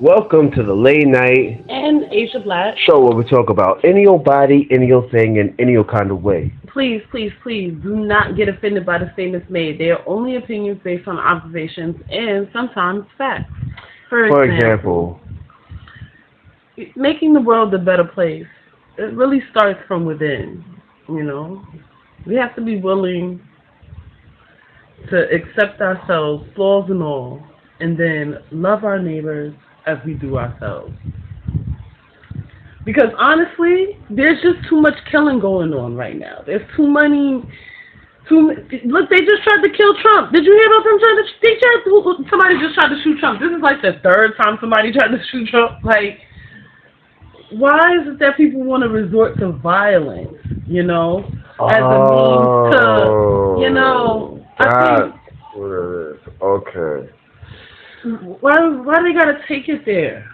Welcome to the late night And Asia Black, show where we talk about any old body, any old thing, in any old kind of way. please, please, please do not get offended by the statements made. They are only opinions based on observations and sometimes facts. For For example, example, making the world a better place, it really starts from within, you know? We have to be willing to accept ourselves, flaws and all, and then love our neighbors as we do ourselves. Because honestly, there's just too much killing going on right now. There's too many. Look, they just tried to kill Trump. Did you hear about them trying to? Somebody just tried to shoot Trump. This is like the third time somebody tried to shoot Trump. Like, why is it that people want to resort to violence? As a means to, I that's what it is. Okay. think why they gotta take it there?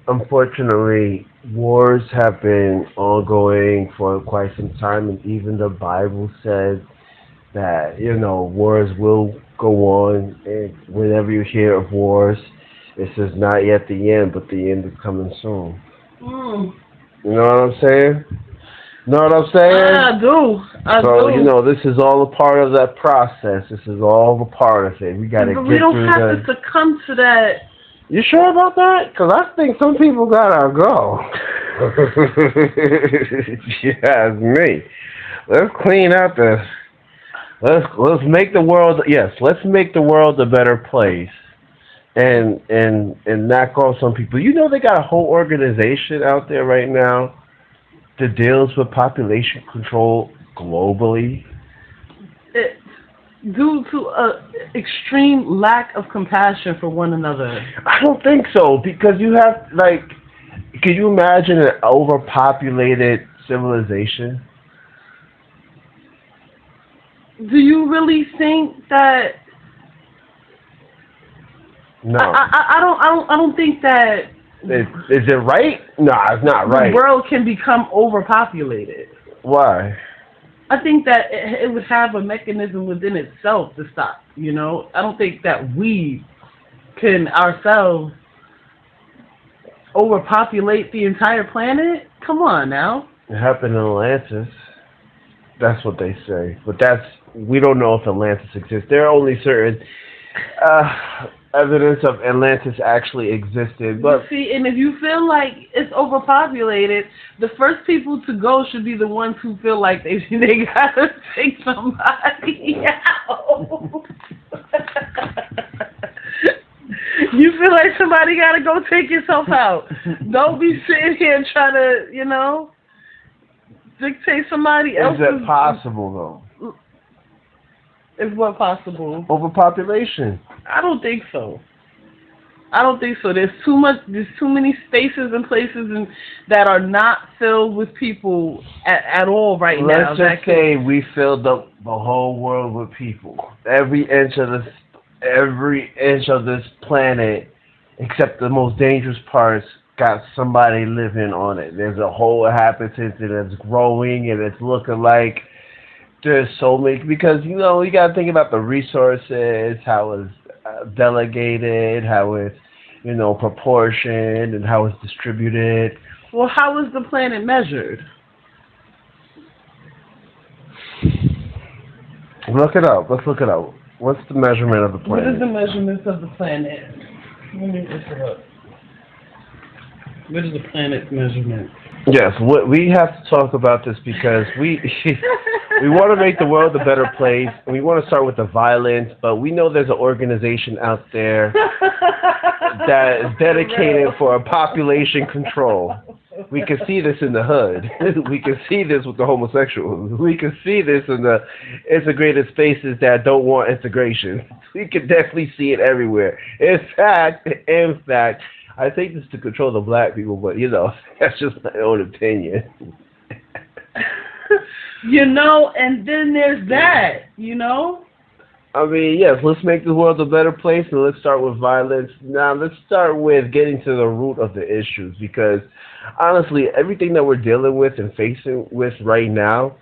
Unfortunately, wars have been ongoing for quite some time, and even the Bible says that wars will go on. And whenever you hear of wars, it says not yet the end, but the end is coming soon. Mm. You know what I'm saying? Know what I'm saying? I do. So, this is all a part of that process. This is all a part of it. We got to But get we don't through have the... to succumb to that. You sure about that? Because I think some people got to go. Yeah, it's me. Let's clean up this. Let's make the world... Yes, let's make the world a better place. And knock off some people. They got a whole organization out there right now that deals with population control globally. It, due to a extreme lack of compassion for one another. I don't think so, because you have, can you imagine an overpopulated civilization? Do you really think that? No. I don't think that. Is it right? No, it's not right. The world can become overpopulated. Why? I think that it would have a mechanism within itself to stop. I don't think that we can ourselves overpopulate the entire planet. Come on now. It happened in Atlantis. That's what they say. But we don't know if Atlantis exists. There are only certain evidence of Atlantis actually existed. But see, and if you feel like it's overpopulated, the first people to go should be the ones who feel like they gotta take somebody out. You feel like somebody gotta go take yourself out. Don't be sitting here trying to, dictate somebody else. Is it possible though? Is what possible? Overpopulation. I don't think so. There's too many spaces and places that are not filled with people at all right now. Let's just say we filled up the whole world with people. Every inch of this planet, except the most dangerous parts, got somebody living on it. There's a whole habitat that's growing, and it's looking like there's so many, because you got to think about the resources, how it's delegated, how it's proportioned, and how it's distributed. Well, how is the planet measured? Look it up. Let's look it up. What's the measurement of the planet? What is the measurements of the planet? Let me look it up. What is the planet's measurement? Yes, we have to talk about this because we we want to make the world a better place, and we want to start with the violence, but we know there's an organization out there that is dedicated for population control. We can see this in the hood. We can see this with the homosexuals. We can see this in the integrated spaces that don't want integration. We can definitely see it everywhere. In fact, I think this is to control the black people, but that's just my own opinion. And then there's that, I mean, yes, let's make the world a better place, and let's start with violence. Now, let's start with getting to the root of the issues, because honestly, everything that we're dealing with and facing with right now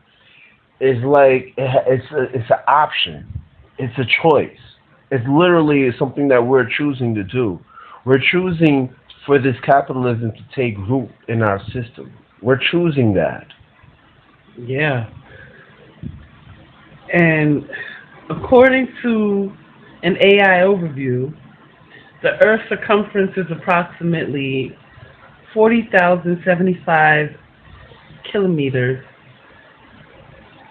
is like, it's an option. It's a choice. It's literally something that we're choosing to do. We're choosing for this capitalism to take root in our system. We're choosing that. Yeah. And according to an AI overview, the Earth's circumference is approximately 40,075 kilometers.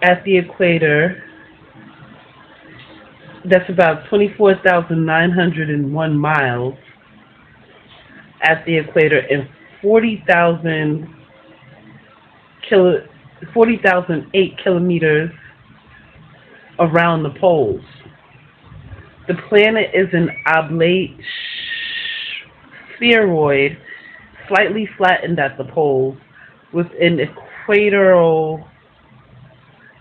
At the equator, that's about 24,901 miles at the equator, and 40,008 kilometers around the poles. The planet is an oblate spheroid, slightly flattened at the poles, with an equatorial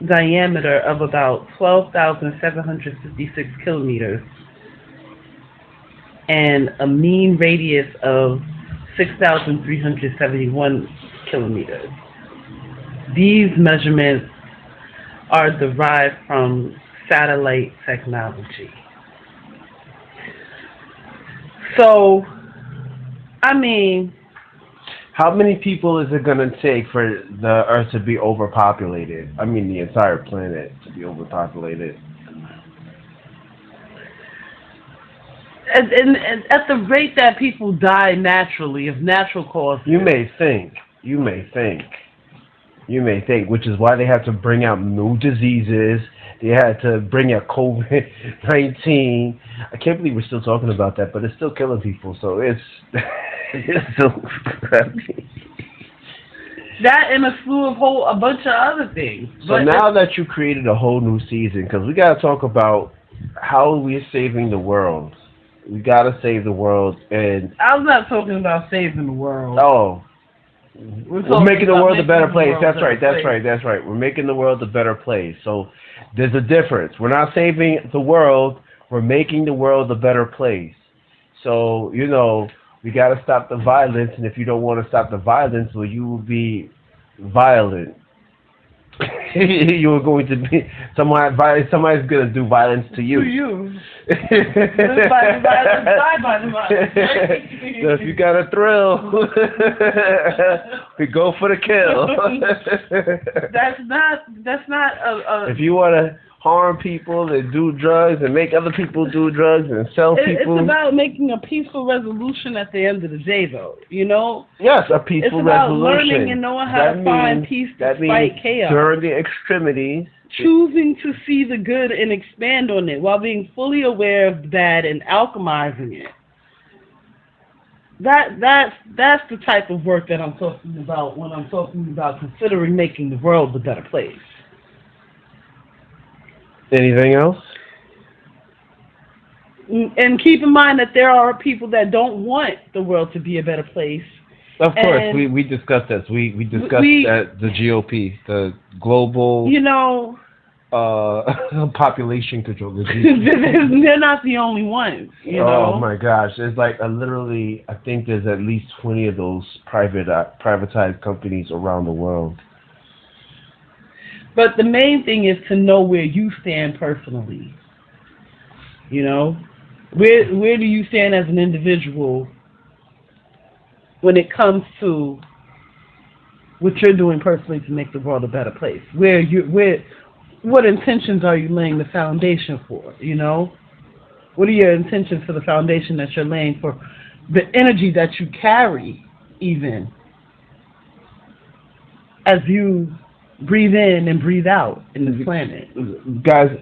diameter of about 12,756 kilometers and a mean radius of 6,371 kilometers. These measurements are derived from satellite technology. So, I mean, how many people is it going to take for the Earth to be overpopulated? I mean, the entire planet to be overpopulated. And at the rate that people die naturally, of natural causes. You may think, which is why they have to bring out new diseases. They had to bring out COVID-19. I can't believe we're still talking about that, but it's still killing people. So it's still crappy. That and a bunch of other things. So now that you created a whole new season, because we got to talk about how we're saving the world. We got to save the world, and I was not talking about saving the world. Oh. We're making the world a better place. That's right. We're making the world a better place. So there's a difference. We're not saving the world. We're making the world a better place. So, we got to stop the violence. And if you don't want to stop the violence, well, you will be violent. You are going to be somebody's going to do violence to you. To you. So if you got a thrill, we go for the kill. That's not a. If you want to harm people and do drugs and make other people do drugs and sell people. It's about making a peaceful resolution at the end of the day, though. Yes, a peaceful resolution. It's about learning and knowing how to find peace despite chaos. During the extremities, choosing to see the good and expand on it while being fully aware of the bad and alchemizing it. That's the type of work that I'm talking about when I'm talking about considering making the world a better place. Anything else? And keep in mind that there are people that don't want the world to be a better place. Of course, we discussed this. We discussed that the GOP, the global population control. They're not the only ones. Oh my gosh, there's like I think there's at least 20 of those privatized companies around the world. But the main thing is to know where you stand personally. Where do you stand as an individual when it comes to what you're doing personally to make the world a better place? What intentions are you laying the foundation for? What are your intentions for the foundation that you're laying for the energy that you carry, even as you breathe in and breathe out in this planet? Guys,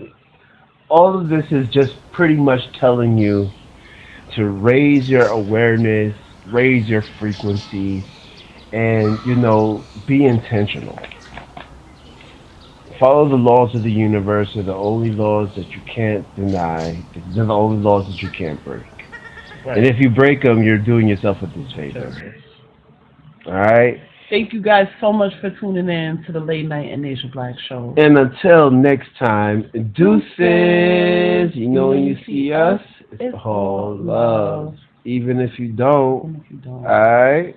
all of this is just pretty much telling you to raise your awareness, raise your frequency, and, be intentional. Follow the laws of the universe. They're the only laws that you can't deny. They're the only laws that you can't break. Right. And if you break them, you're doing yourself a disfavor. All right? Thank you guys so much for tuning in to the Late Night and Asia Black Show. And until next time, deuces. When you see us, it's all love. Even if you don't. All right?